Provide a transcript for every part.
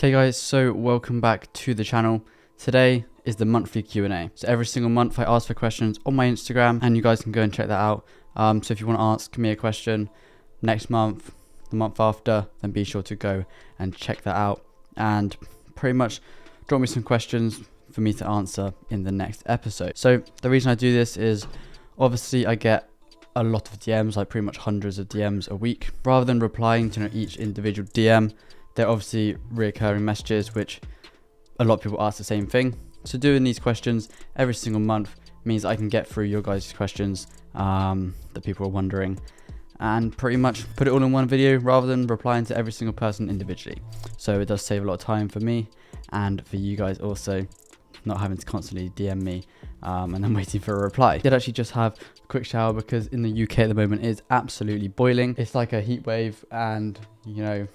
Okay guys, so welcome back to the channel. Today is the monthly Q&A. So every single month I ask for questions on my Instagram and you guys can go and check that out. So if you want to ask me a question next month, the month after, then be sure to go and check that out. And pretty much drop me some questions for me to answer in the next episode. So the reason I do this is obviously I get a lot of DMs, like pretty much hundreds of DMs a week. Rather than replying to each individual DM, they're obviously recurring messages, which a lot of people ask the same thing. So doing these questions every single month means I can get through your guys' questions that people are wondering and pretty much put it all in one video rather than replying to every single person individually. So it does save a lot of time for me and for you guys also, not having to constantly DM me and then waiting for a reply. I did actually just have a quick shower because in the UK at the moment it's absolutely boiling. It's like a heat wave and you know,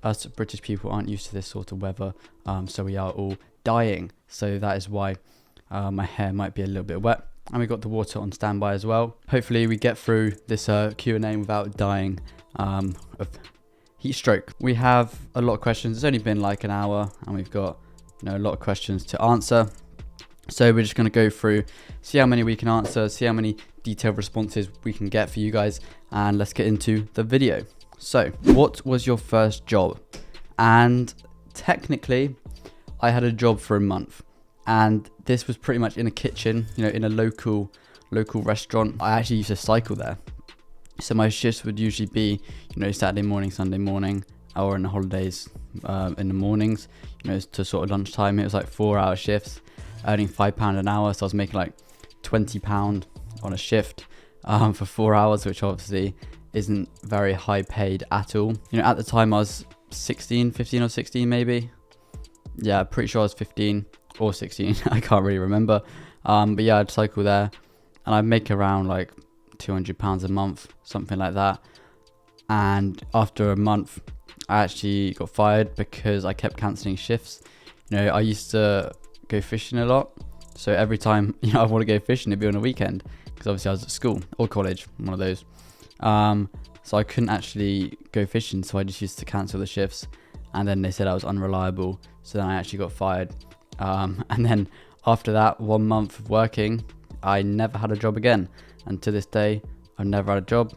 us British people aren't used to this sort of weather, so we are all dying. So that is why my hair might be a little bit wet. And we got the water on standby as well. Hopefully we get through this Q&A without dying of heat stroke. We have a lot of questions. It's only been like an hour and we've got a lot of questions to answer. So we're just going to go through, see how many we can answer, see how many detailed responses we can get for you guys, and let's get into the video. So what was your first job? And technically I had a job for a month and this was pretty much in a kitchen, in a local restaurant. I actually used to cycle there. So my shifts would usually be, Saturday morning, Sunday morning, or in the holidays in the mornings, to sort of lunchtime. It was like 4-hour shifts, earning £5 an hour. So I was making like £20 on a shift for 4 hours, which obviously isn't very high paid at all. At the time I was 15 or 16 maybe. Yeah, pretty sure I was 15 or 16. I can't really remember. But yeah, I'd cycle there and I'd make around like £200 a month, something like that. And after a month, I actually got fired because I kept cancelling shifts. I used to go fishing a lot. So every time, I want to go fishing, it'd be on a weekend because obviously I was at school or college, one of those. So I couldn't actually go fishing, so I just used to cancel the shifts, and then they said I was unreliable, so then I actually got fired. And then after that 1 month of working, I never had a job again, and to this day I've never had a job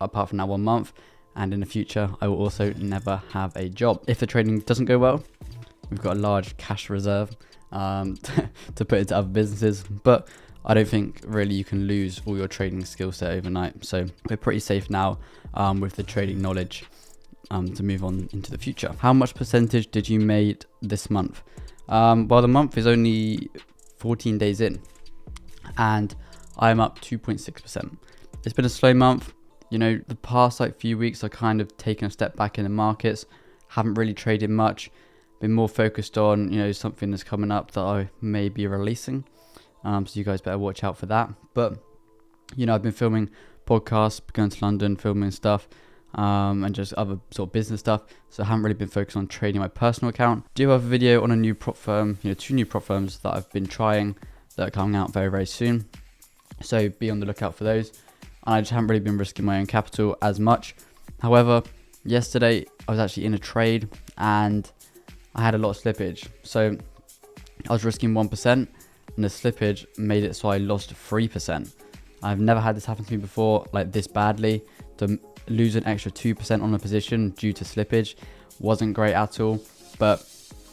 apart from that 1 month, and in the future I will also never have a job. If the trading doesn't go well, we've got a large cash reserve to put into other businesses, but I don't think really you can lose all your trading skill set overnight. So we're pretty safe now with the trading knowledge to move on into the future. How much percentage did you make this month? Well, the month is only 14 days in and I'm up 2.6%. It's been a slow month. The past few weeks I kind of taken a step back in the markets, haven't really traded much, been more focused on, something that's coming up that I may be releasing. So you guys better watch out for that. But, I've been filming podcasts, going to London, filming stuff, and just other sort of business stuff. So I haven't really been focused on trading my personal account. Do have a video on a new prop firm, 2 new prop firms that I've been trying that are coming out very, very soon. So be on the lookout for those. And I just haven't really been risking my own capital as much. However, yesterday I was actually in a trade and I had a lot of slippage. So I was risking 1%. And the slippage made it so I lost 3%. I've never had this happen to me before, like this badly. To lose an extra 2% on a position due to slippage wasn't great at all. But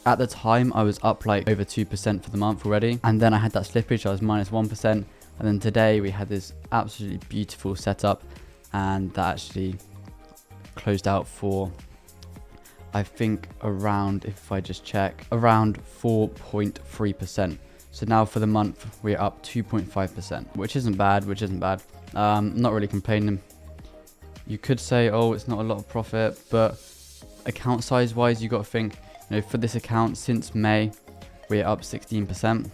at the time, I was up like over 2% for the month already. And then I had that slippage, I was minus 1%. And then today we had this absolutely beautiful setup. And that actually closed out for, I think around, if I just check, around 4.3%. So now for the month, we're up 2.5%, which isn't bad, not really complaining. You could say, oh, it's not a lot of profit, but account size wise, you got to think, for this account since May, we're up 16%,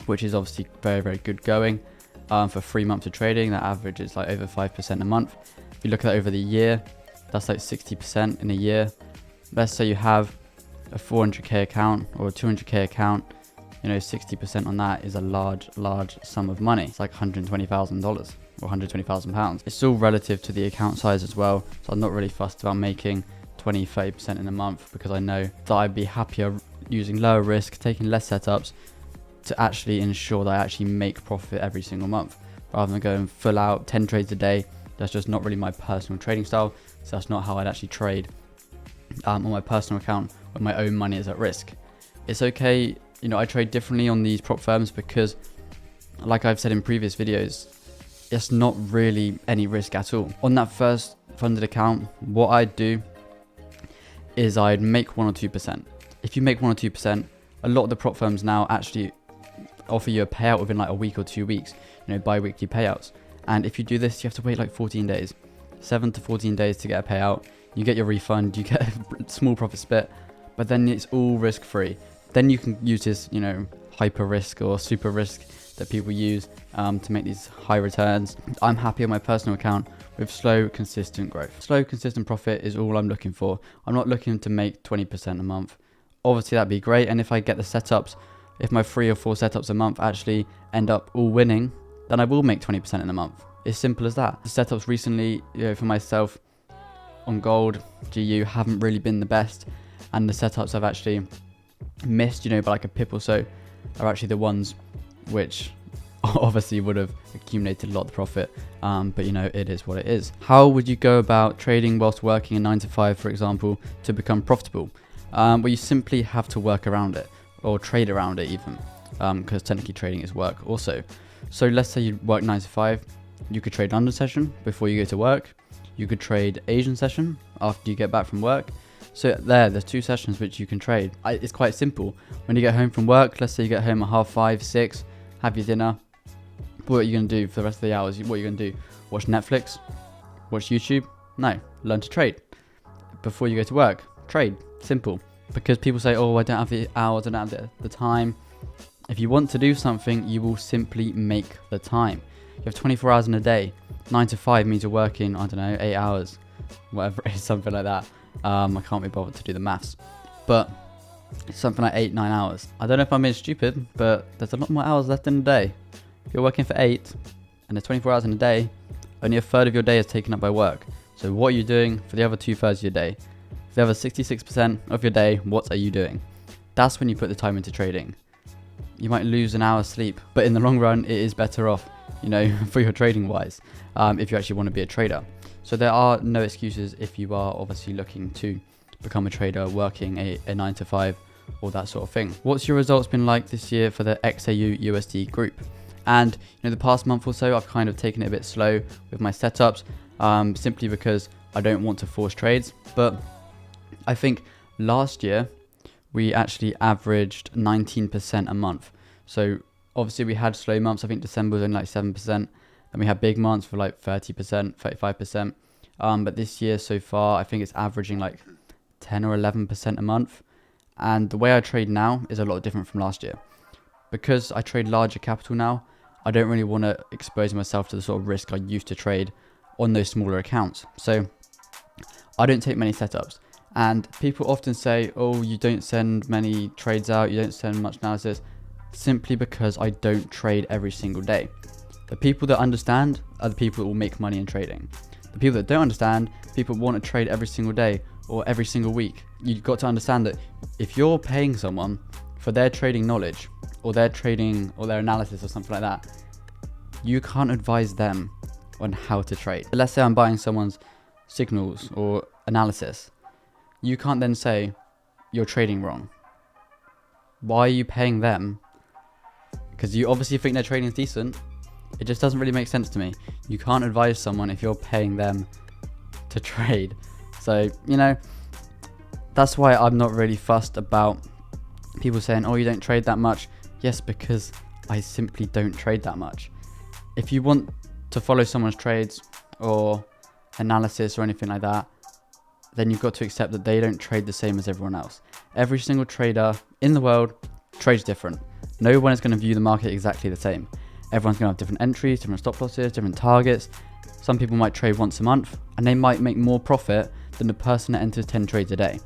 which is obviously very, very good going. For 3 months of trading, that average is like over 5% a month. If you look at that over the year, that's like 60% in a year. Let's say you have a 400k account or a 200k account. 60% on that is a large sum of money. It's like $120,000 or £120,000. It's still relative to the account size as well. So I'm not really fussed about making 20-30% in a month, because I know that I'd be happier using lower risk, taking less setups to actually ensure that I actually make profit every single month, rather than going full out 10 trades a day. That's just not really my personal trading style. So that's not how I'd actually trade on my personal account when my own money is at risk. It's okay, you know, I trade differently on these prop firms because, like I've said in previous videos, it's not really any risk at all. On that first funded account, what I'd do is I'd make 1 or 2%. If you make 1 or 2%, a lot of the prop firms now actually offer you a payout within like a week or 2 weeks, you know, bi-weekly payouts. And if you do this, you have to wait like 14 days, 7 to 14 days to get a payout. You get your refund, you get a small profit split, but then it's all risk free. Then you can use this, you know, hyper risk or super risk that people use to make these high returns. I'm happy on my personal account with slow, consistent growth. Slow, consistent profit is all I'm looking for. I'm not looking to make 20% a month. Obviously that'd be great. And if I get the setups, if my 3 or 4 setups a month actually end up all winning, then I will make 20% in a month. It's simple as that. The setups recently, you know, for myself on gold, GU haven't really been the best. And the setups I've actually missed, you know, by like a pip or so, are actually the ones which obviously would have accumulated a lot of profit. But you know, it is what it is. How would you go about trading whilst working a 9 to 5, for example, to become profitable? Well, you simply have to work around it, or trade around it even, because technically trading is work also. So let's say you work 9 to 5, you could trade London session before you go to work. You could trade Asian session after you get back from work. So there's 2 sessions which you can trade. It's quite simple. When you get home from work, let's say you get home at 5:30, 6, have your dinner. What are you going to do for the rest of the hours? What are you going to do? Watch Netflix? Watch YouTube? No, learn to trade. Before you go to work, trade. Simple. Because people say, oh, I don't have the hours, I don't have the time. If you want to do something, you will simply make the time. You have 24 hours in a day. 9 to 5 means you're working, I don't know, 8 hours, whatever it is, something like that. I can't be bothered to do the maths, but it's something like 8-9 hours. I don't know if I'm being stupid, but there's a lot more hours left in the day. If you're working for 8 and there's 24 hours in a day, only a third of your day is taken up by work. So what are you doing for the other 2/3 of your day? For the other 66% of your day, what are you doing? That's when you put the time into trading. You might lose an hour's sleep, but in the long run, it is better off, you know, for your trading wise, if you actually want to be a trader. So there are no excuses if you are obviously looking to become a trader, working a 9 to 5 or that sort of thing. What's your results been like this year for the XAU USD group? And you know, the past month or so, I've kind of taken it a bit slow with my setups, simply because I don't want to force trades. But I think last year we actually averaged 19% a month. So obviously we had slow months. I think December was only like 7%. And we had big months for like 30%, 35%. But this year so far, I think it's averaging like 10 or 11% a month. And the way I trade now is a lot different from last year. Because I trade larger capital now, I don't really want to expose myself to the sort of risk I used to trade on those smaller accounts. So I don't take many setups. And people often say, oh, you don't send many trades out, you don't send much analysis, simply because I don't trade every single day. The people that understand are the people that will make money in trading. The people that don't understand, people want to trade every single day or every single week. You've got to understand that if you're paying someone for their trading knowledge or their trading or their analysis or something like that, you can't advise them on how to trade. Let's say I'm buying someone's signals or analysis. You can't then say you're trading wrong. Why are you paying them? Because you obviously think their trading is decent. It just doesn't really make sense to me. You can't advise someone if you're paying them to trade. So, you know, that's why I'm not really fussed about people saying, oh, you don't trade that much. Yes, because I simply don't trade that much. If you want to follow someone's trades or analysis or anything like that, then you've got to accept that they don't trade the same as everyone else. Every single trader in the world trades different. No one is going to view the market exactly the same. Everyone's going to have different entries, different stop losses, different targets. Some people might trade once a month and they might make more profit than the person that enters 10 trades a day.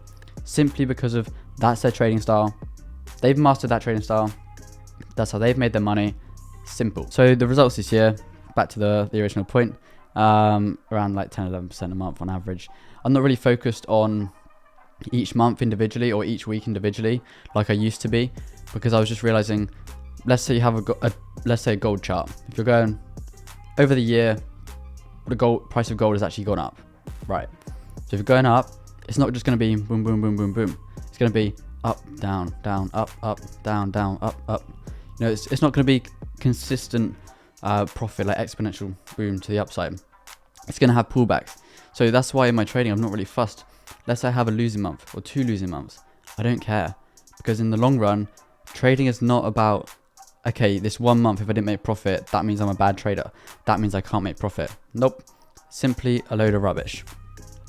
Simply because of that's their trading style. They've mastered that trading style. That's how they've made their money. Simple. So the results this year, back to the original point, around like 10-11% a month on average. I'm not really focused on each month individually or each week individually like I used to be, because I was just realizing, let's say you have let's say a gold chart. If you're going over the year, the gold price of gold has actually gone up, right? So if you're going up, it's not just going to be boom, boom, boom, boom, boom. It's going to be up, down, down, up, down, down, up. You know, it's not going to be consistent profit, like exponential boom to the upside. It's going to have pullbacks. So that's why in my trading, I'm not really fussed. Let's say I have a losing month or 2 losing months. I don't care, because in the long run, trading is not about, okay, this 1 month, if I didn't make profit, that means I'm a bad trader. That means I can't make profit. Nope. Simply a load of rubbish.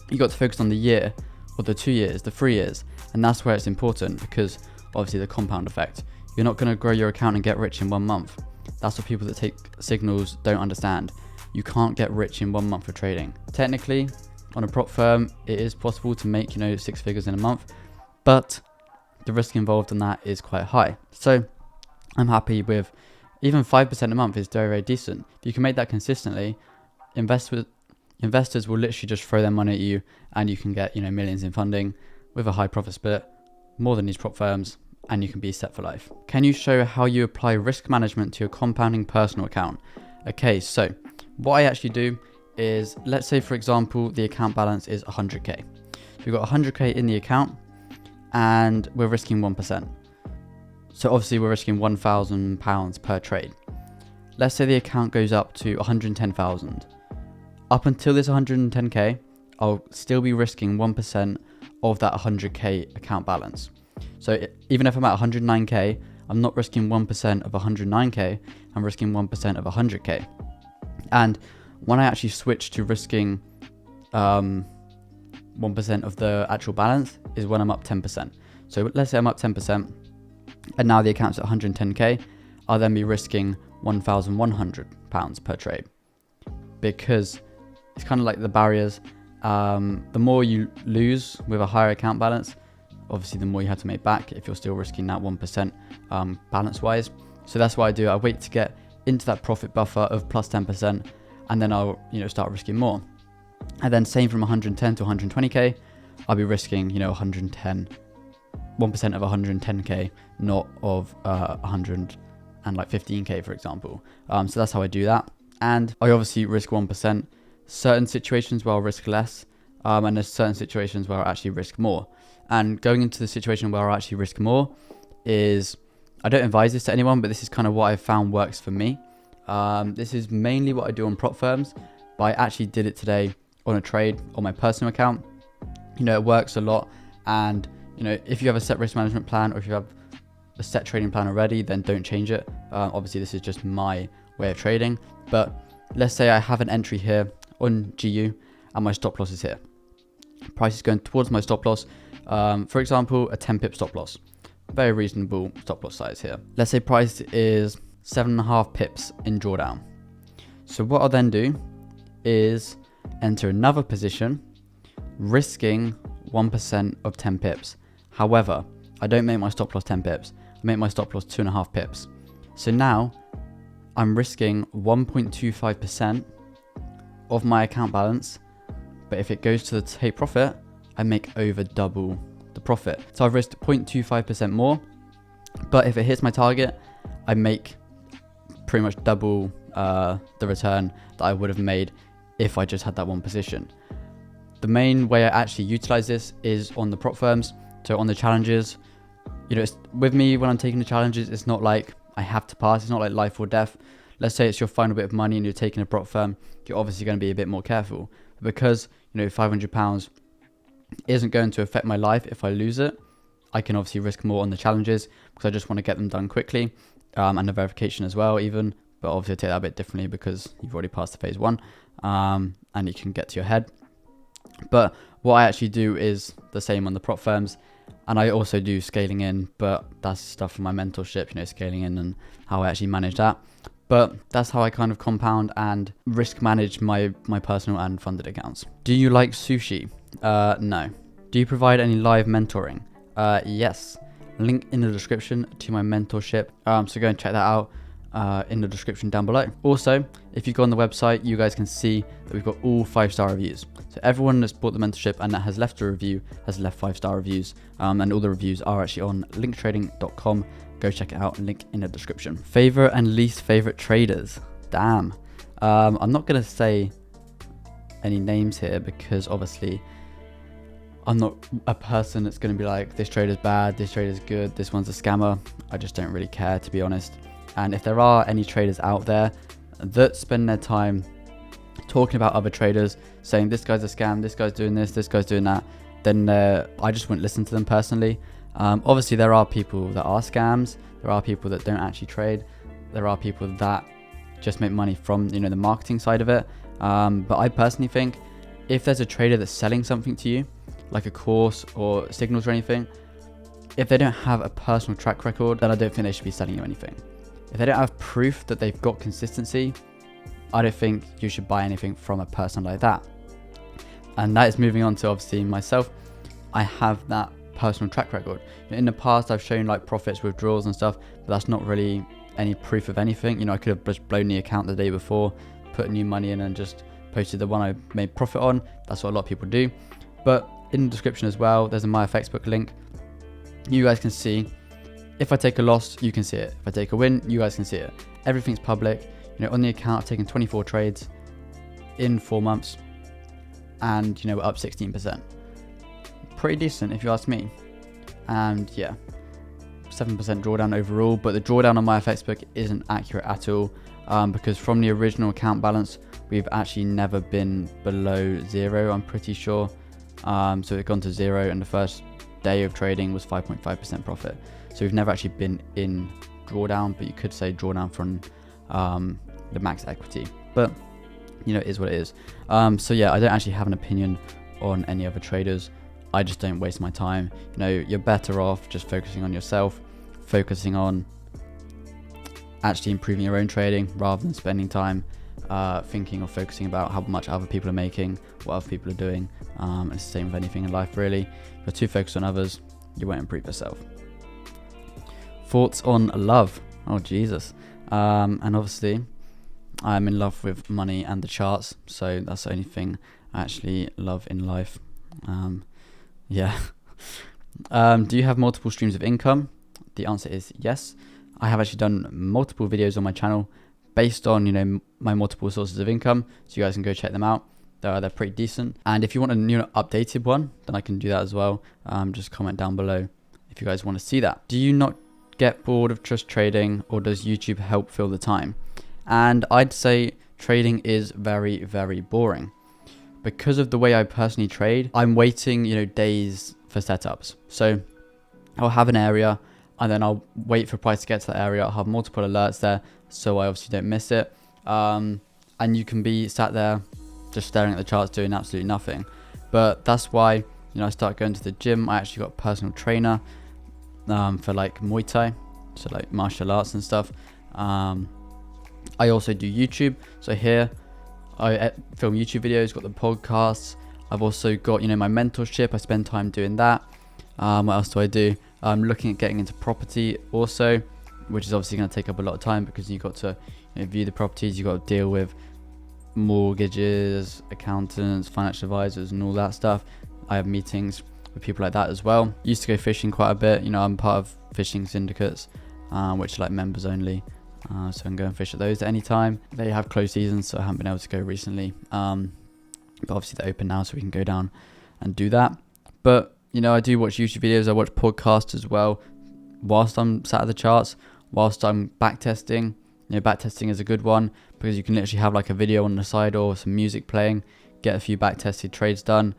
You got to focus on the year or the 2 years, the 3 years. And that's where it's important, because obviously the compound effect. You're not going to grow your account and get rich in 1 month. That's what people that take signals don't understand. You can't get rich in 1 month of trading. Technically, on a prop firm, it is possible to make, 6 figures in a month, but the risk involved in that is quite high. So I'm happy with even 5% a month is very, very decent. If you can make that consistently, investors will literally just throw their money at you, and you can get, millions in funding with a high profit split, more than these prop firms, and you can be set for life. Can you show how you apply risk management to your compounding personal account? Okay, so what I actually do is, let's say for example, the account balance is 100k. We've got 100k in the account and we're risking 1%. So obviously we're risking £1,000 per trade. Let's say the account goes up to 110,000. Up until this 110k, I'll still be risking 1% of that 100k account balance. So even if I'm at 109k, I'm not risking 1% of 109k, I'm risking 1% of 100k. And when I actually switch to risking 1% of the actual balance is when I'm up 10%. So let's say I'm up 10% and now the account's at 110k, I'll then be risking £1,100 per trade, because it's kind of like the barriers. The more you lose with a higher account balance, obviously the more you have to make back if you're still risking that 1% balance wise. So that's why I do. I wait to get into that profit buffer of plus 10%, and then I'll start risking more. And then same from 110 to 120k, I'll be risking 110, 1% of 110k, not of 115k for example. So that's how I do that. And I obviously risk 1%. Certain situations where I'll risk less, and there's certain situations where I'll actually risk more. And going into the situation where I'll actually risk more is, I don't advise this to anyone, but this is kind of what I've found works for me. This is mainly what I do on prop firms, but I actually did it today on a trade on my personal account. It works a lot. And if you have a set risk management plan, or if you have a set trading plan already, then don't change it. Obviously this is just my way of trading, but let's say I have an entry here on GU and my stop loss is here. Price is going towards my stop loss. For example, a 10 pip stop loss, very reasonable stop loss size here. Let's say price is 7.5 pips in drawdown. So what I'll then do is enter another position, risking 1% of 10 pips. However, I don't make my stop loss 10 pips. I make my stop loss 2.5 pips. So now I'm risking 1.25% of my account balance, but if it goes to the take profit, I make over double the profit. So I've risked 0.25% more, but if it hits my target, I make pretty much double the return that I would have made if I just had that one position. The main way I actually utilize this is on the prop firms. So on the challenges, it's, with me when I'm taking the challenges, it's not like I have to pass. It's not like life or death. Let's say it's your final bit of money and you're taking a prop firm, you're obviously going to be a bit more careful. But because £500 isn't going to affect my life if I lose it, I can obviously risk more on the challenges because I just want to get them done quickly, and the verification as well even. But obviously I take that a bit differently because you've already passed the phase 1, and you can get to your head. But what I actually do is the same on the prop firms, and I also do scaling in, but that's stuff from my mentorship, scaling in and how I actually manage that. But that's how I kind of compound and risk manage my personal and funded accounts. Do you like sushi? No. Do you provide any live mentoring? Yes. Link in the description to my mentorship. So go and check that out. in the description down below. Also, if you go on the website, you guys can see that we've got all 5-star reviews. So everyone that's bought the mentorship and that has left a review has left 5-star reviews, and all the reviews are actually on linktrading.com. Go check it out, link in the description. Favorite and least favorite traders. Damn. I'm not gonna say any names here because obviously I'm not a person that's going to be like, this trader's bad, this trader's good, this one's a scammer. I just don't really care, to be honest. And if there are any traders out there that spend their time talking about other traders, saying this guy's a scam, this guy's doing this guy's doing that, then I just wouldn't listen to them personally. Obviously, there are people that are scams. There are people that don't actually trade. There are people that just make money from, the marketing side of it. But I personally think if there's a trader that's selling something to you, like a course or signals or anything, if they don't have a personal track record, then I don't think they should be selling you anything. If they don't have proof that they've got consistency, I don't think you should buy anything from a person like that. And that is moving on to obviously myself. I have that personal track record. In the past, I've shown like profits, withdrawals and stuff, but that's not really any proof of anything. I could have just blown the account the day before, put new money in and just posted the one I made profit on. That's what a lot of people do. But in the description as well, there's a WillssFX book link. You guys can see, if I take a loss, you can see it. If I take a win, you guys can see it. Everything's public. On the account, I've taken 24 trades in 4 months and, we're up 16%. Pretty decent if you ask me. And yeah, 7% drawdown overall, but the drawdown on my FX book isn't accurate at all because from the original account balance, we've actually never been below 0, I'm pretty sure. So it's gone to 0 and the first day of trading was 5.5% profit. So we've never actually been in drawdown, but you could say drawdown from the max equity. But, it is what it is. So yeah, I don't actually have an opinion on any other traders. I just don't waste my time. You're better off just focusing on yourself, focusing on actually improving your own trading rather than spending time thinking or focusing about how much other people are making, what other people are doing. It's the same with anything in life, really. If you're too focused on others, you won't improve yourself. Thoughts on love? Oh, Jesus. And obviously, I'm in love with money and the charts, so that's the only thing I actually love in life. Yeah. Do you have multiple streams of income? The answer is yes. I have actually done multiple videos on my channel based on, my multiple sources of income, so you guys can go check them out. They're pretty decent. And if you want a new updated one, then I can do that as well. Just comment down below if you guys want to see that. Do you not get bored of just trading, or does YouTube help fill the time? And I'd say trading is very, very boring. Because of the way I personally trade, I'm waiting, days for setups. So I'll have an area and then I'll wait for price to get to that area. I'll have multiple alerts there, so I obviously don't miss it. And you can be sat there just staring at the charts doing absolutely nothing. But that's why, I started going to the gym. I actually got a personal trainer for like Muay Thai, so like martial arts and stuff. I also do YouTube. So here I film YouTube videos, got the podcasts. I've also got, my mentorship. I spend time doing that. What else do I do? I'm looking at getting into property also, which is obviously going to take up a lot of time because you've got to view the properties. You've got to deal with mortgages, accountants, financial advisors and all that stuff. I have meetings with people like that as well. Used to go fishing quite a bit. I'm part of fishing syndicates, which are like members only. So I can go and fish at those at any time. They have closed seasons, so I haven't been able to go recently. But obviously they're open now, so we can go down and do that. But, I do watch YouTube videos. I watch podcasts as well whilst I'm sat at the charts, whilst I'm backtesting. Backtesting is a good one because you can literally have like a video on the side or some music playing, get a few backtested trades done.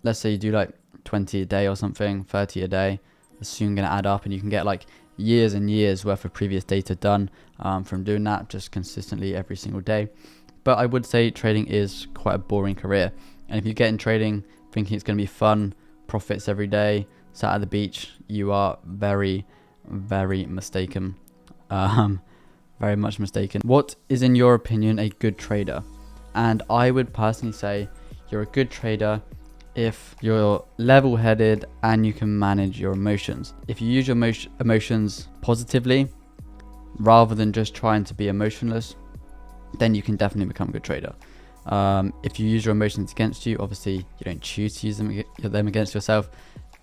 Let's say you do like 20 a day or something, 30 a day. It's soon going to add up and you can get like years and years worth of previous data done from doing that just consistently every single day. But I would say trading is quite a boring career. And if you get in trading thinking it's going to be fun, profits every day, sat at the beach, you are very, very mistaken. Very much mistaken. What is, in your opinion, a good trader? And I would personally say you're a good trader if you're level-headed and you can manage your emotions. If you use your emotions positively, rather than just trying to be emotionless, then you can definitely become a good trader. If you use your emotions against you, obviously you don't choose to use them against yourself.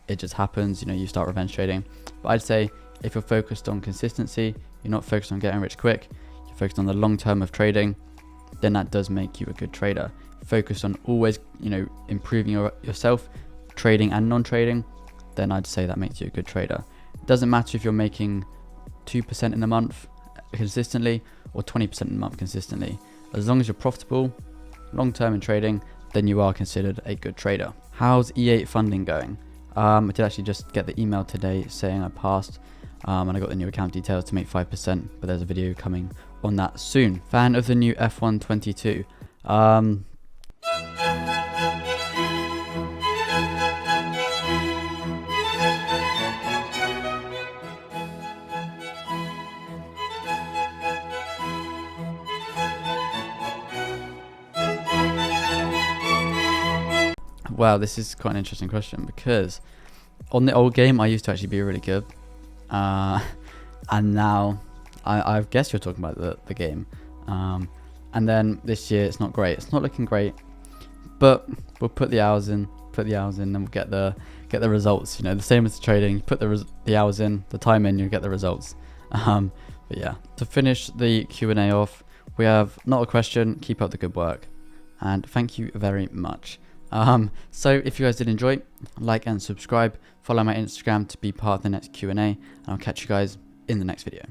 It just happens, you start revenge trading. But I'd say if you're focused on consistency, you're not focused on getting rich quick, you're focused on the long term of trading, then that does make you a good trader. Focus on always, improving yourself, trading and non-trading, then I'd say that makes you a good trader. It doesn't matter if you're making 2% in a month consistently or 20% in a month consistently. As long as you're profitable, long term in trading, then you are considered a good trader. How's E8 funding going? I did actually just get the email today saying I passed, and I got the new account details to make 5%, but there's a video coming on that soon. Fan of the new F122. Wow, this is quite an interesting question, because on the old game I used to actually be really good, and now I guess you're talking about the game, and then this year it's not great. It's not looking great, but we'll put the hours in, and we'll get the results. The same as the trading. You put the hours in, the time in, you get the results. But yeah, to finish the Q&A off, we have not a question. Keep up the good work, and thank you very much. So if you guys did enjoy, like and subscribe, follow my Instagram to be part of the next Q&A, and I'll catch you guys in the next video.